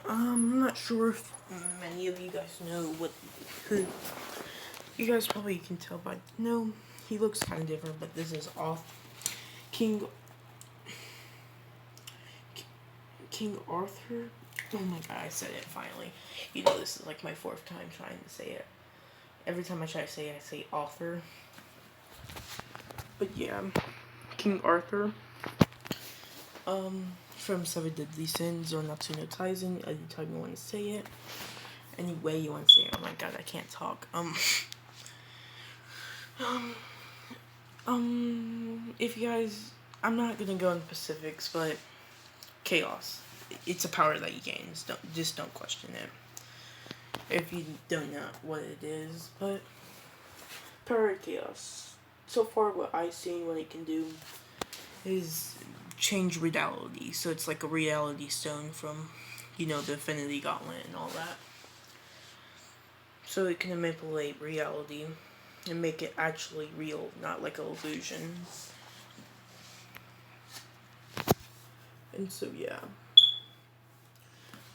I'm not sure if many of you guys know who. You guys probably can tell by no, he looks kind of different, but this is off King King Arthur. Oh my god, I said it finally. You know, this is like my fourth time trying to say it. Every time I try to say it, I say author. But yeah, King Arthur. From Seven Deadly Sins or Natsu no Taisen, anytime you want to say it. Any way you want to say it. Oh my god, I can't talk. If you guys, I'm not gonna go into specifics, but chaos. It's a power that you gain. Don't question it. If you don't know what it is, but power of chaos. So far, what I've seen what it can do is change reality. So it's like a reality stone from, the Infinity Gauntlet and all that. So it can manipulate reality and make it actually real, not like an illusion. And so yeah.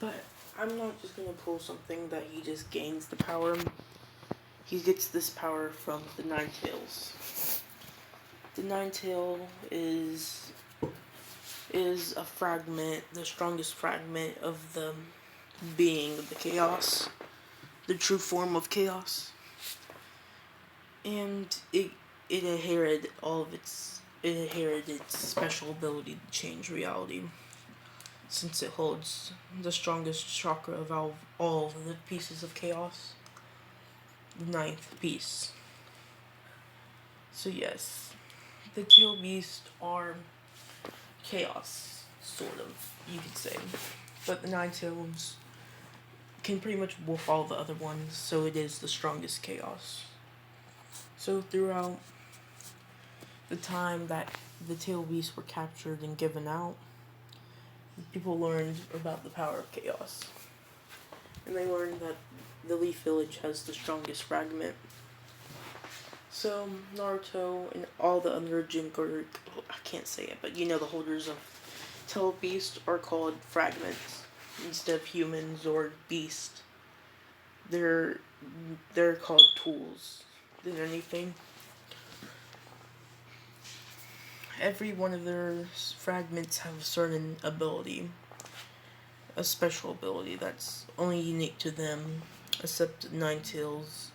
But I'm not just gonna pull something that he just gains the power. He gets this power from the Nine Tails. The Nine Tail is a fragment, the strongest fragment of the being of the chaos, the true form of chaos. And it inherited its special ability to change reality, since it holds the strongest chakra of all of the pieces of chaos, the ninth piece. So yes, the tail beasts are chaos, sort of, you could say. But the nine tails can pretty much wolf all the other ones, so it is the strongest chaos. So throughout the time that the tail beasts were captured and given out, people learned about the power of chaos. And they learned that the Leaf Village has the strongest fragment. So Naruto and all the other I can't say it, but the holders of tail beasts are called fragments instead of humans or beasts. They're called tools than anything. Every one of their fragments have a certain ability, a special ability that's only unique to them, except Nine Tails,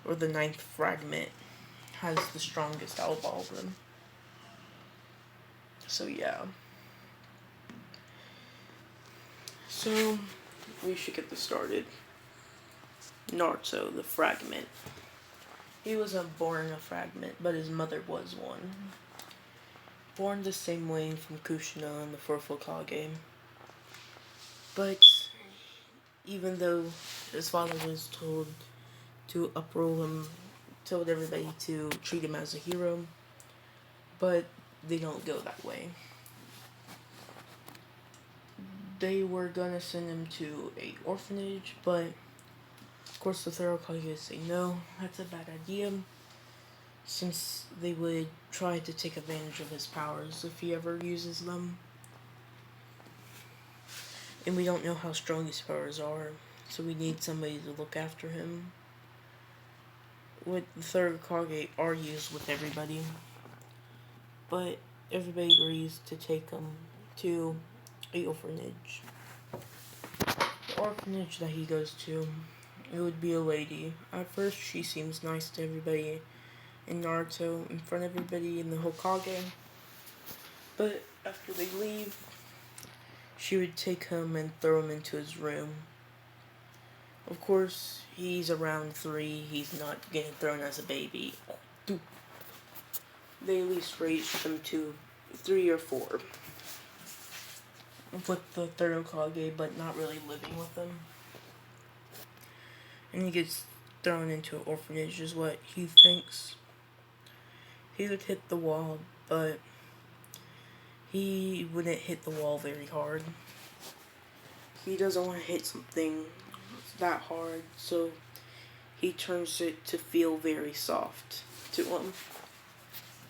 or the ninth fragment, has the strongest out of all of them. So yeah. So, we should get this started. Naruto, the fragment. He wasn't born a fragment, but his mother was one. Born the same way from Kushina and the fourth Hokage. But even though his father was told to uproll him, told everybody to treat him as a hero, but they don't go that way. They were gonna send him to a orphanage, but of course the third Hokage say no, that's a bad idea, since they would try to take advantage of his powers if he ever uses them. And we don't know how strong his powers are, so we need somebody to look after him. What the third Hokage argues with everybody, but everybody agrees to take him to a orphanage. The orphanage that he goes to, it would be a lady. At first, she seems nice to everybody in Naruto, in front of everybody in the Hokage. But after they leave, she would take him and throw him into his room. Of course, he's around 3. He's not getting thrown as a baby. They at least raised him to 3 or 4. With the third Hokage, but not really living with them. And he gets thrown into an orphanage, is what he thinks. He would hit the wall, but he wouldn't hit the wall very hard. He doesn't want to hit something that hard, so he turns it to feel very soft to him.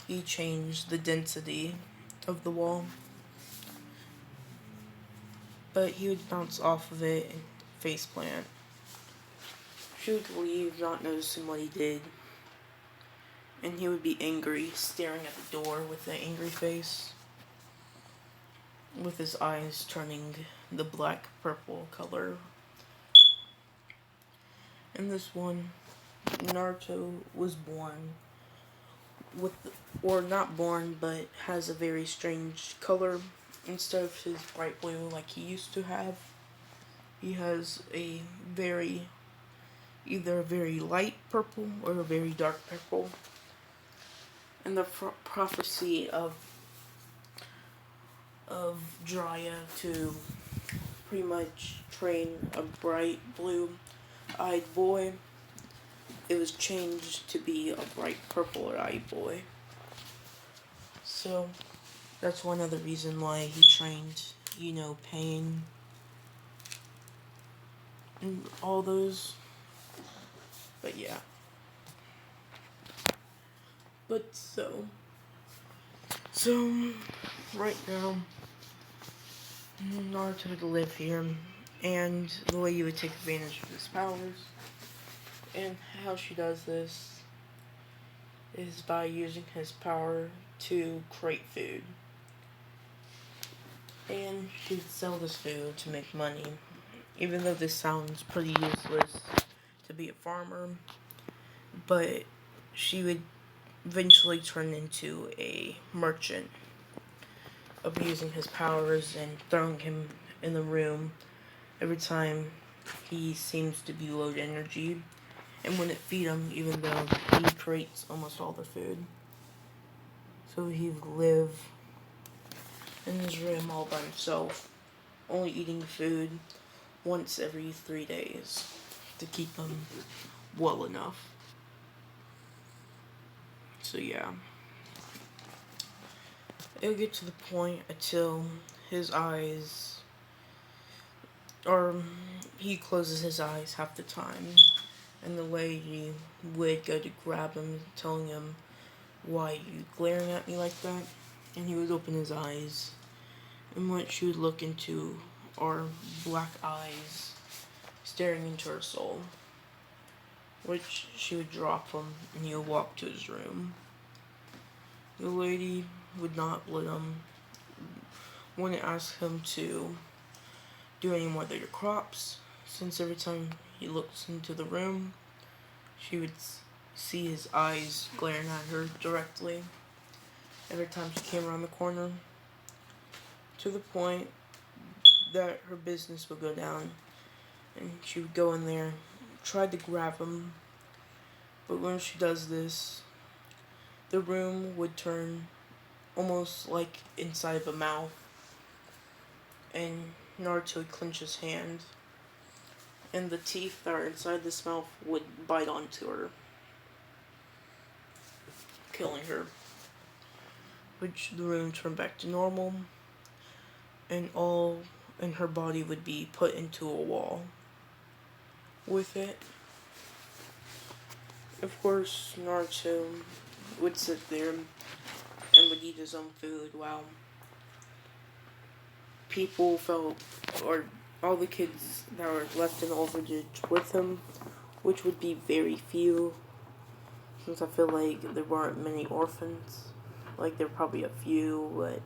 He changed the density of the wall. but he would bounce off of it and faceplant. She would leave, not noticing what he did, and he would be angry, staring at the door with an angry face, with his eyes turning the black-purple color. In this one, Naruto was born with, or not born, but has a very strange color. Instead of his bright blue like he used to have, he has a either a very light purple or a very dark purple. And the prophecy of Jiraiya to pretty much train a bright blue-eyed boy, it was changed to be a bright purple-eyed boy. So that's one other reason why he trained, Pain and all those. But yeah. But so right now, Naruto would live here, and the way you would take advantage of his powers, and how she does this, is by using his power to create food. And she would sell this food to make money, even though this sounds pretty useless to be a farmer, but she would eventually turn into a merchant of using his powers and throwing him in the room every time he seems to be low energy, and wouldn't feed him even though he creates almost all the food. So he'd live in his room all by himself, only eating food once every 3 days to keep him well enough. So yeah. It'll get to the point until his eyes, or he closes his eyes half the time, and the lady would go to grab him, telling him, "Why are you glaring at me like that?" And he would open his eyes, and what she would look into are black eyes staring into her soul, which she would drop him, and he would walk to his room. The lady would not let him, wouldn't ask him to do any more of their crops, since every time he looks into the room, she would see his eyes glaring at her directly every time she came around the corner, to the point that her business would go down, and she would go in there, try to grab him, but when she does this, the room would turn almost like inside of a mouth, and Naruto would clench his hand, and the teeth that are inside this mouth would bite onto her, killing her, which the room turned back to normal, and all in her body would be put into a wall with it. Of course, Naruto would sit there and would eat his own food while people felt, or all the kids that were left in the orphanage with him, which would be very few, since I feel like there weren't many orphans. Like, there were probably a few, but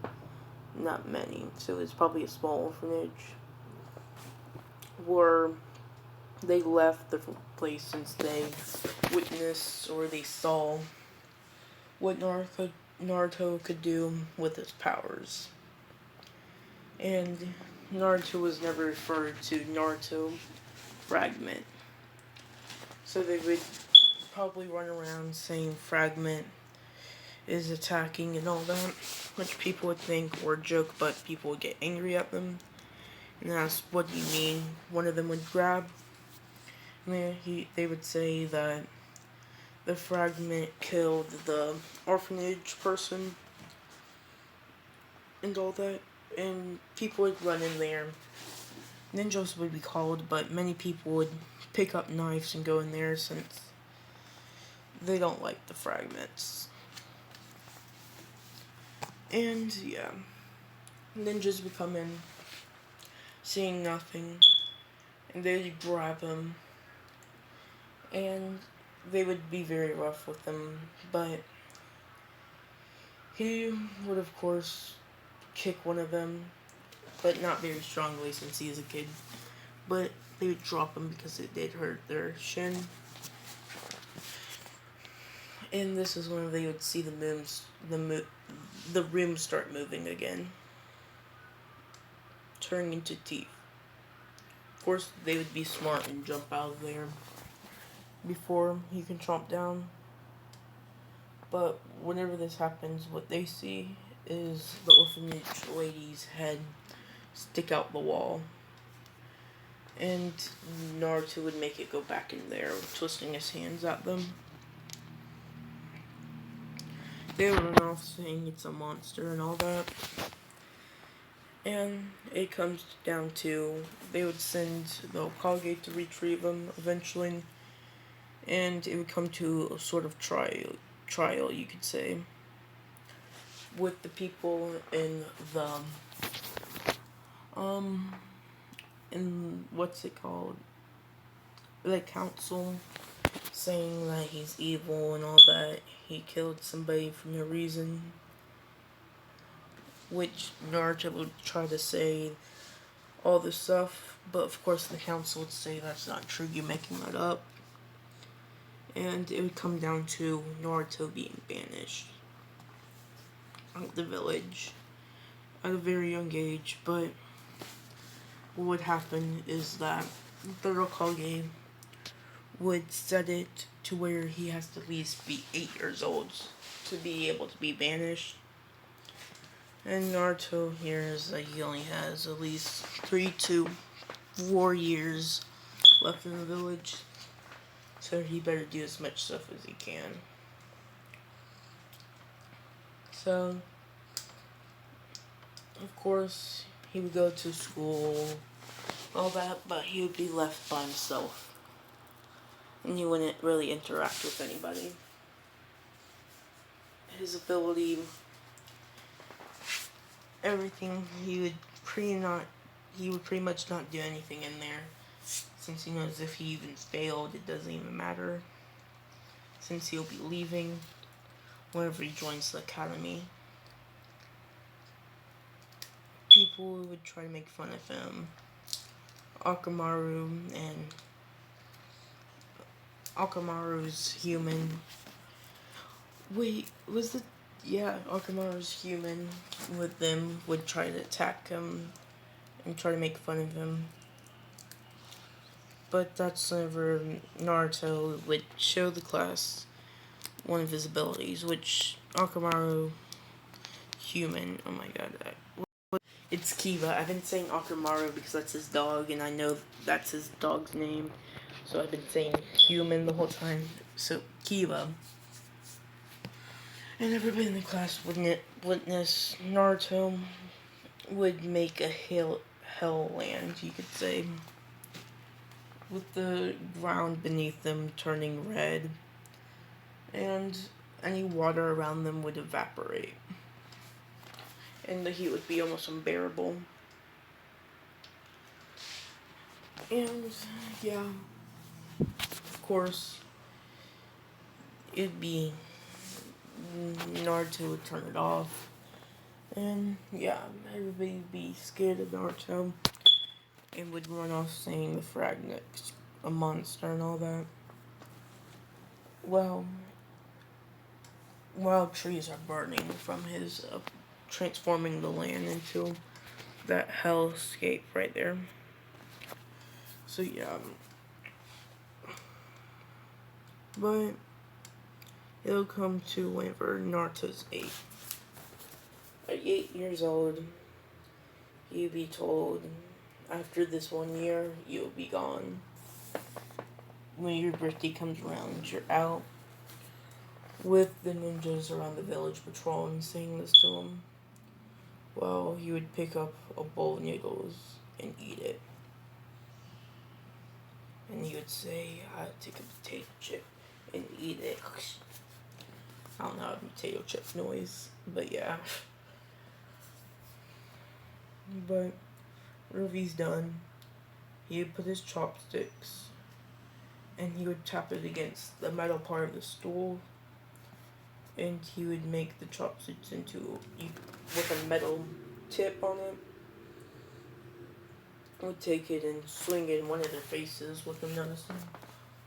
not many. So it's probably a small orphanage, where they left the place since they witnessed or they saw what Naruto could do with his powers. And Naruto was never referred to Naruto Fragment. So they would probably run around saying Fragment is attacking and all that, which people would think were a joke, but people would get angry at them and ask, "What do you mean?" One of them would grab, and they would say that the Fragment killed the orphanage person and all that, and people would run in there. Ninjas would be called, but many people would pick up knives and go in there since they don't like the Fragments. And yeah, ninjas would come in, seeing nothing, and they'd grab him, and they would be very rough with him, but he would, of course, kick one of them, but not very strongly since he is a kid. But they would drop him because it did hurt their shin. And this is when they would see the room start moving again, turning into teeth. Of course, they would be smart and jump out of there before he can chomp down. But whenever this happens, what they see is the orphanage lady's head stick out the wall. And Naruto would make it go back in there, twisting his hands at them. They would run off saying it's a monster and all that. And it comes down to they would send the Hokage to retrieve him eventually. And it would come to a sort of trial, you could say, with the people in the in what's it called, the council, saying that he's evil and all that. He killed somebody for no reason, which Naruto would try to say all this stuff, but of course the council would say that's not true, you're making that up. And it would come down to Naruto being banished out of the village at a very young age. But what would happen is that the Hokage would set it to where he has to at least be 8 years old to be able to be banished. And Naruto hears that he only has at least 3 to 4 years left in the village. So he better do as much stuff as he can. So, of course, he would go to school, all that, but he would be left by himself. And he wouldn't really interact with anybody. His ability, everything, he would pretty much not do anything in there. Since he knows if he even failed, it doesn't even matter. Since he'll be leaving whenever he joins the academy. People would try to make fun of him. Akamaru's human. Akamaru's human with them would try to attack him and try to make fun of him. But that's whenever Naruto would show the class one of his abilities, which Akamaru human, oh my god, it's Kiba. I've been saying Akamaru because that's his dog, and I know that's his dog's name, so I've been saying human the whole time. So Kiba, and everybody in the class would witness Naruto would make a hell land, you could say, with the ground beneath them turning red, and any water around them would evaporate, and the heat would be almost unbearable. And yeah, of course, it'd be Naruto would turn it off, and yeah, everybody would be scared of Naruto and would run off saying the Fragnet's a monster and all that. Well, while trees are burning from his transforming the land into that hellscape right there. So yeah, but it'll come to whenever Naruto's 8. At 8 years old, he'll be told, after this 1 year, you'll be gone. When your birthday comes around, you're out with the ninjas around the village patrol and saying this to him. Well, he would pick up a bowl of noodles and eat it. And he would say, I take a potato chip and eat it. I don't know how a potato chip noise, but yeah. But Whenever he's done, he would put his chopsticks and he would tap it against the metal part of the stool, and he would make the chopsticks into with a metal tip on it. Would take it and swing it in one of their faces with them noticing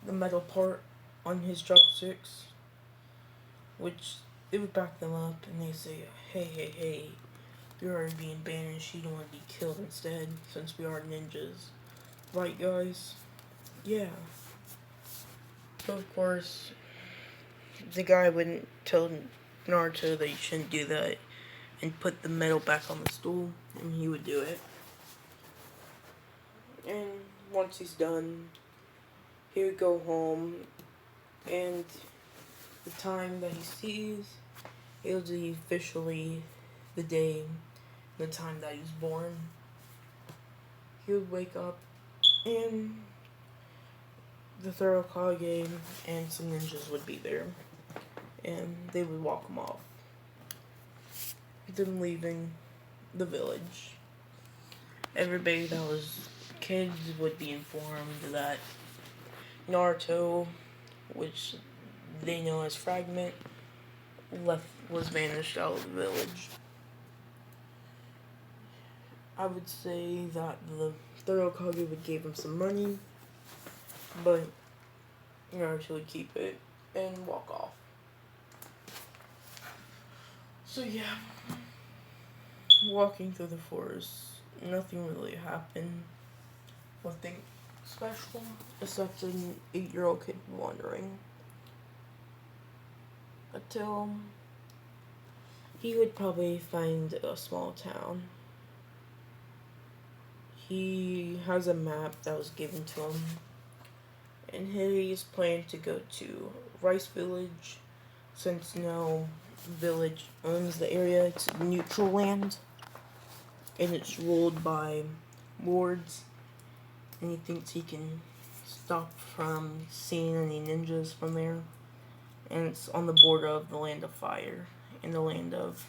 the metal part on his chopsticks, which it would back them up, and they say, hey, you're already being banished, you don't want to be killed instead, since we are ninjas. Right, guys? Yeah. So, of course, the guy wouldn't tell Naruto that he shouldn't do that and put the metal back on the stool, and he would do it. And once he's done, he would go home, and the time that he sees, it'll be officially the day, the time that he was born. He would wake up, and the third Hokage and some ninjas would be there, and they would walk him off, them leaving the village. Everybody that was kids would be informed that Naruto, which they know as Fragment, was banished out of the village. I would say that the third Hokage would give him some money, but Naruto would keep it and walk off. So yeah, walking through the forest, nothing really happened. Nothing special, except an 8-year-old kid wandering. Until he would probably find a small town. He has a map that was given to him, and he's planning to go to Rice Village, since no village owns the area. It's neutral land, and it's ruled by lords, and he thinks he can stop from seeing any ninjas from there. And it's on the border of the land of fire and the land of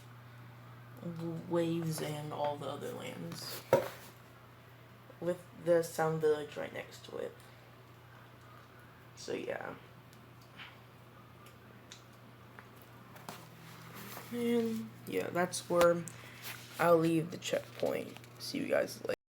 waves and all the other lands, with the Sound Village right next to it. So yeah. And yeah, that's where I'll leave the checkpoint. See you guys later.